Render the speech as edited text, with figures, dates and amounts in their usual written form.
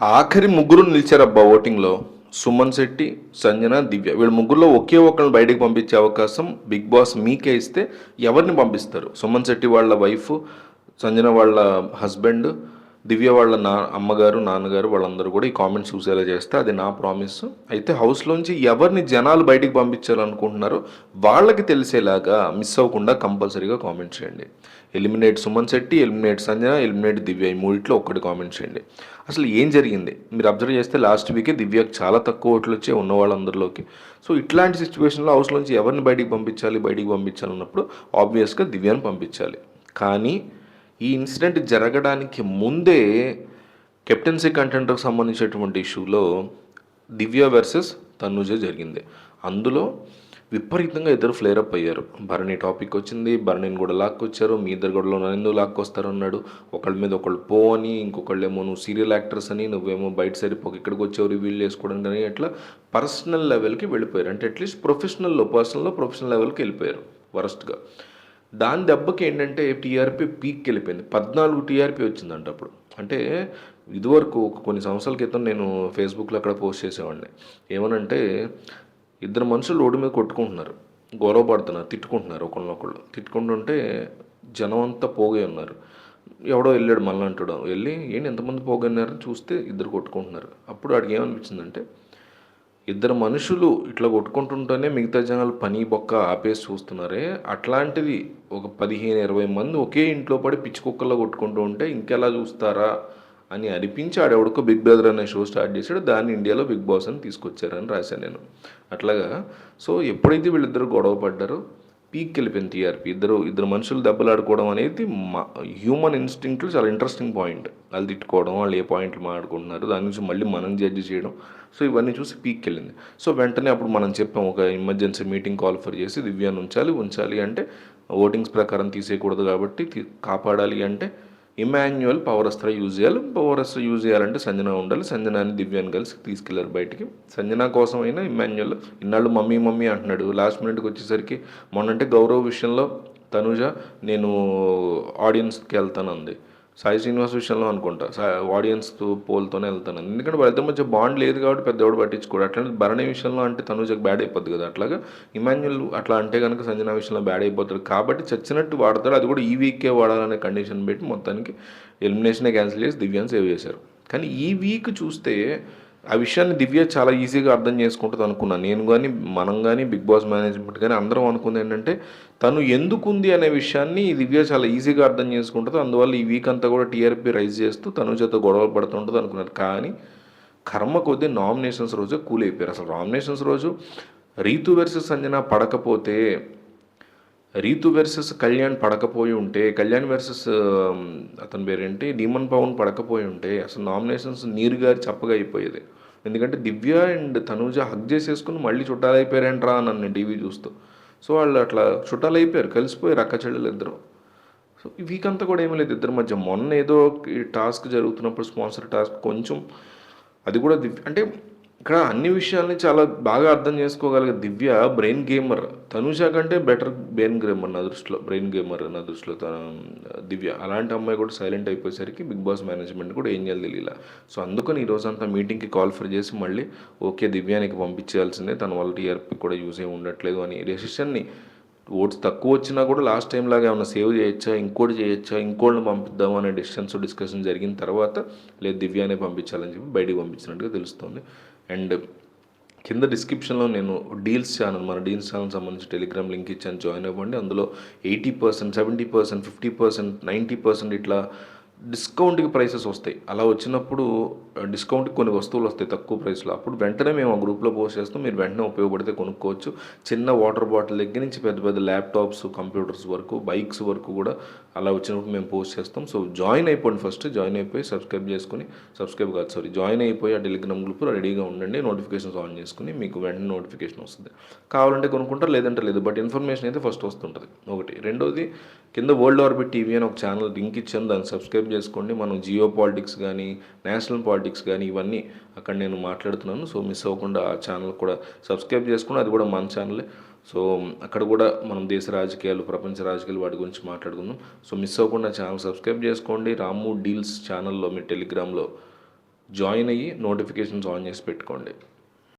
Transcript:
ఆఖరి ముగ్గురు నిలిచారబ్బా ఓటింగ్లో. సుమన్ శెట్టి, సంజన, దివ్య. వీళ్ళ ముగ్గురులో ఒకే ఒక్కరిని బయటకు పంపించే అవకాశం బిగ్ బాస్ మీకే ఇస్తే ఎవరిని పంపిస్తారు? సుమన్ శెట్టి వాళ్ళ వైఫ్, సంజన వాళ్ళ హస్బెండ్, దివ్య వాళ్ళ అమ్మగారు, నాన్నగారు వాళ్ళందరూ కూడా ఈ కామెంట్స్ చూసేలా చేస్తే అది నా ప్రామిస్. అయితే హౌస్లోంచి ఎవరిని జనాలు బయటికి పంపించాలనుకుంటున్నారో వాళ్ళకి తెలిసేలాగా మిస్ అవ్వకుండా కంపల్సరీగా కామెంట్ చేయండి. Eliminate Suman Shetty, eliminate Sanjana, eliminate Divya, ఈ మూడిట్లో ఒక్కటి కామెంట్ చేయండి. అసలు ఏం జరిగింది మీరు అబ్జర్వ్ చేస్తే లాస్ట్ వీకే దివ్యకు చాలా తక్కువ ఓట్లు వచ్చాయి ఉన్న వాళ్ళందరిలోకి. సో ఇట్లాంటి సిచ్యువేషన్లో హౌస్లోంచి ఎవరిని బయటికి పంపించాలన్నప్పుడు ఆబ్వియస్గా దివ్యను పంపించాలి. కానీ ఈ ఇన్సిడెంట్ జరగడానికి ముందే కెప్టెన్సీ కంటెంటర్కి సంబంధించినటువంటి ఇష్యూలో దివ్య వర్సెస్ తనుజ జరిగింది. అందులో విపరీతంగా ఇద్దరు ఫ్లేరప్ అయ్యారు. భరణి టాపిక్ వచ్చింది, భరణిని కూడా లాక్కొచ్చారు. మీ ఇద్దరు గొడవలో నన్ను ఎందుకు లాక్కొస్తారు అన్నాడు. ఒకళ్ళ మీద ఒకళ్ళు పో అని, ఇంకొకళ్ళేమో నువ్వు సీరియల్ యాక్టర్స్ అని, నువ్వేమో బయట సరిపోక ఇక్కడికి వచ్చావు రివీల్ చేసుకోవడం కానీ, అట్లా పర్సనల్ లెవెల్కి వెళ్ళిపోయారు. అంటే అట్లీస్ట్ పర్సనల్ లెవెల్కి వెళ్ళిపోయారు వరస్ట్గా. దాని దెబ్బకి ఏంటంటే టీఆర్పీ పీక్కి వెళ్ళిపోయింది. 14 టీఆర్పీ వచ్చిందంట అప్పుడు. అంటే ఇదివరకు కొన్ని సంవత్సరాల క్రితం నేను ఫేస్బుక్లో అక్కడ పోస్ట్ చేసేవాడిని. ఏమనంటే ఇద్దరు మనుషులు రోడ్డు మీద కొట్టుకుంటున్నారు, గొడవ పడుతున్నారు, తిట్టుకుంటున్నారు, ఒకళ్ళనొకళ్ళు తిట్టుకుంటుంటే జనం అంతా పోగే ఉన్నారు. ఎవడో వెళ్ళాడు మళ్ళీ అంటాడు, వెళ్ళి ఏంటి ఎంతమంది పోగన్నారని చూస్తే ఇద్దరు కొట్టుకుంటున్నారు. అప్పుడు వాడికి ఏమనిపించిందంటే ఇద్దరు మనుషులు ఇట్లా కొట్టుకుంటుంటేనే మిగతా జనాలు పని బొక్క ఆపేసి చూస్తున్నారే, అట్లాంటిది ఒక 15-20 మంది ఒకే ఇంట్లో పడి పిచ్చి కుక్కల్లో కొట్టుకుంటూ ఉంటే ఇంకెలా చూస్తారా అని అనిపించి ఆడెవడికో బిగ్ బ్రదర్ అనే షో స్టార్ట్ చేశాడు. దాన్ని ఇండియాలో బిగ్ బాస్ అని తీసుకొచ్చారని రాశాను నేను. అట్లాగా సో ఎప్పుడైతే వీళ్ళిద్దరు గొడవ పడ్డారో పీక్కి వెళ్ళిపోయింది టీఆర్పీ. ఇద్దరు మనుషులు దెబ్బలాడుకోవడం అనేది హ్యూమన్ ఇన్స్టింక్ట్లో చాలా ఇంట్రెస్టింగ్ పాయింట్. వాళ్ళు తిట్టుకోవడం, వాళ్ళు ఏ పాయింట్లు మాట్లాడుకుంటున్నారు, దాని నుంచి మళ్ళీ మనం జడ్జి చేయడం. సో ఇవన్నీ చూసి పీక్కి వెళ్ళింది. సో వెంటనే అప్పుడు మనం చెప్పాం, ఒక ఎమర్జెన్సీ మీటింగ్ కాల్ఫర్ చేసి దివ్యాన్ని ఉంచాలి అంటే ఓటింగ్స్ ప్రకారం తీసేయకూడదు కాబట్టి కాపాడాలి అంటే ఇమాన్యువల్ పవర్ అస్త్ర యూజ్ చేయాలి. పవర్ అస్త్ర యూజ్ చేయాలంటే సంజన ఉండాలి. సంజనాని దివ్యాన్ని కలిసి తీసుకెళ్లారు బయటికి. సంజన కోసం అయినా ఇమాన్యువల్ ఇన్నాళ్ళు మమ్మీ అంటున్నాడు. లాస్ట్ మినిట్కి వచ్చేసరికి మొన్నంటే గౌరవ్ విషయంలో తనుజ నేను ఆడియన్స్కి వెళ్తాను అంది. సాయి శ్రీనివాస్ విషయంలో అనుకుంటా ఆడియన్స్ పోల్తోనే వెళ్తాను. ఎందుకంటే వాళ్ళిద్దరి మధ్య బాండ్ లేదు కాబట్టి పెద్దవాడు పట్టించుకోడు. అట్లాంటి భరణి విషయంలో అంటే తనుజకు బ్యాడ్ అయిపోద్ది కదా. అట్లాగా ఇమాన్యుల్ అట్లా అంటే కనుక సంజన విషయంలో బ్యాడ్ అయిపోతాడు కాబట్టి చచ్చినట్టు వాడతాడు. అది కూడా ఈ వీకే వాడాలనే కండిషన్ పెట్టి మొత్తానికి ఎలిమినేషనే క్యాన్సిల్ చేసి దివ్యాన్ని సేవ్ చేశారు. కానీ ఈ వీక్ చూస్తే ఆ విషయాన్ని దివ్య చాలా ఈజీగా అర్థం చేసుకుంటుంది అనుకున్నాను నేను కానీ, మనం కానీ, బిగ్ బాస్ మేనేజ్మెంట్ కానీ అందరం అనుకుంది ఏంటంటే తను ఎందుకుంది అనే విషయాన్ని దివ్య చాలా ఈజీగా అర్థం చేసుకుంటుంది. అందువల్ల ఈ వీక్ అంతా కూడా టీఆర్పీ రైజ్ చేస్తూ తను చేత గొడవలు పడుతుంటుంది అనుకున్నారు. కానీ కర్మ కొద్దీ నామినేషన్స్ రోజు కూల్ అయిపోయారు. అసలు నామినేషన్స్ రోజు రీతు వర్సెస్ సంజన పడకపోతే, రీతు వర్సెస్ కళ్యాణ్ పడకపోయి ఉంటే, కళ్యాణ్ వర్సెస్ అతని పేరేంటి డీమన్ పవన్ పడకపోయి ఉంటే అసలు నామినేషన్స్ నీరుగారి చప్పగా అయిపోయేది. ఎందుకంటే దివ్య అండ్ తనూజ హగ్ చేసేసుకుని మళ్ళీ చుట్టాలు అయిపోయారంట్రా నన్ను టీవీ చూస్తూ. సో వాళ్ళు అట్లా చుట్టాలు అయిపోయారు, కలిసిపోయారు అక్క చెల్లెలు ఇద్దరు. సో ఈ వీక్ అంతా కూడా ఏమీ లేదు ఇద్దరి మధ్య. మొన్న ఏదో టాస్క్ జరుగుతున్నప్పుడు స్పాన్సర్ టాస్క్ కొంచెం అది కూడా అంటే ఇక్కడ అన్ని విషయాల్ని చాలా బాగా అర్థం చేసుకోగలిగే దివ్య బ్రెయిన్ గేమర్. తనుజ కంటే బెటర్ బ్రెయిన్ గేమర్ నా దృష్టిలో దివ్య. అలాంటి అమ్మాయి కూడా సైలెంట్ అయిపోయేసరికి బిగ్ బాస్ మేనేజ్మెంట్ కూడా ఏం చేయాలి తెలియలా. సో అందుకని ఈరోజంతా మీటింగ్కి కాల్ఫర్ చేసి మళ్ళీ ఓకే దివ్యానికి పంపించాల్సిందే, తన వల్ల టీఆర్పీ కూడా యూజ్ అయ్యి ఉండట్లేదు అని డెసిషన్ని, ఓట్స్ తక్కువ వచ్చినా కూడా లాస్ట్ టైం లాగా ఏమైనా సేవ్ చేయొచ్చా, ఇంకోటిని పంపిద్దామా అనే డిస్కషన్ జరిగిన తర్వాత లేదు దివ్యానే పంపించాలని చెప్పి బయటికి పంపించినట్టుగా తెలుస్తుంది. అండ్ కింద డిస్క్రిప్షన్లో నేను మన డీల్స్ ఛానల్ సంబంధించి టెలిగ్రామ్ లింక్ ఇచ్చాను, జాయిన్ అవ్వండి. అందులో 80%, 70%, 50%, 90% ఇట్లా డిస్కౌంట్కి ప్రైసెస్ వస్తాయి. అలా వచ్చినప్పుడు డిస్కౌంట్కి కొన్ని వస్తువులు వస్తాయి తక్కువ ప్రైస్లో. అప్పుడు వెంటనే మేము ఆ గ్రూప్లో పోస్ట్ చేస్తాం, మీరు వెంటనే ఉపయోగపడితే కొనుక్కోవచ్చు. చిన్న వాటర్ బాటిల్ దగ్గర నుంచి పెద్ద పెద్ద ల్యాప్టాప్స్, కంప్యూటర్స్ వరకు, బైక్స్ వరకు కూడా అలా వచ్చినప్పుడు మేము పోస్ట్ చేస్తాం. సో జాయిన్ అయిపోండి, ఫస్ట్ జాయిన్ అయిపోయి జాయిన్ అయిపోయి ఆ టెలిగ్రామ్ గ్రూప్లో రెడీగా ఉండండి. నోటిఫికేషన్స్ ఆన్ చేసుకుని మీకు వెంటనే నోటిఫికేషన్ వస్తుంది. కావాలంటే కొనుక్కుంటారు, లేదంటే లేదు. బట్ ఇన్ఫర్మేషన్ అయితే ఫస్ట్ వస్తుంటుంది ఒకటి. రెండోది కింద వరల్డ్ ఆర్బిట్ టీవీ అని ఒక ఛానల్ లింక్ ఇచ్చాను, దాన్ని సబ్స్క్రైబ్ చేసుకోండి. మనం జియో పాలిటిక్స్ కానీ, నేషనల్ పాలిటిక్స్ కానీ ఇవన్నీ అక్కడ నేను మాట్లాడుతున్నాను. సో మిస్ అవ్వకుండా ఆ ఛానల్ కూడా సబ్స్క్రైబ్ చేసుకోండి, అది కూడా మన ఛానలే. సో అక్కడ కూడా మనం దేశ రాజకీయాలు, ప్రపంచ రాజకీయాలు వాటి గురించి మాట్లాడుకుందాం. సో మిస్ అవ్వకుండా ఛానల్ సబ్స్క్రైబ్ చేసుకోండి. రాము డీల్స్ ఛానల్లో మీ టెలిగ్రామ్లో జాయిన్ అయ్యి నోటిఫికేషన్స్ ఆన్ చేసి పెట్టుకోండి.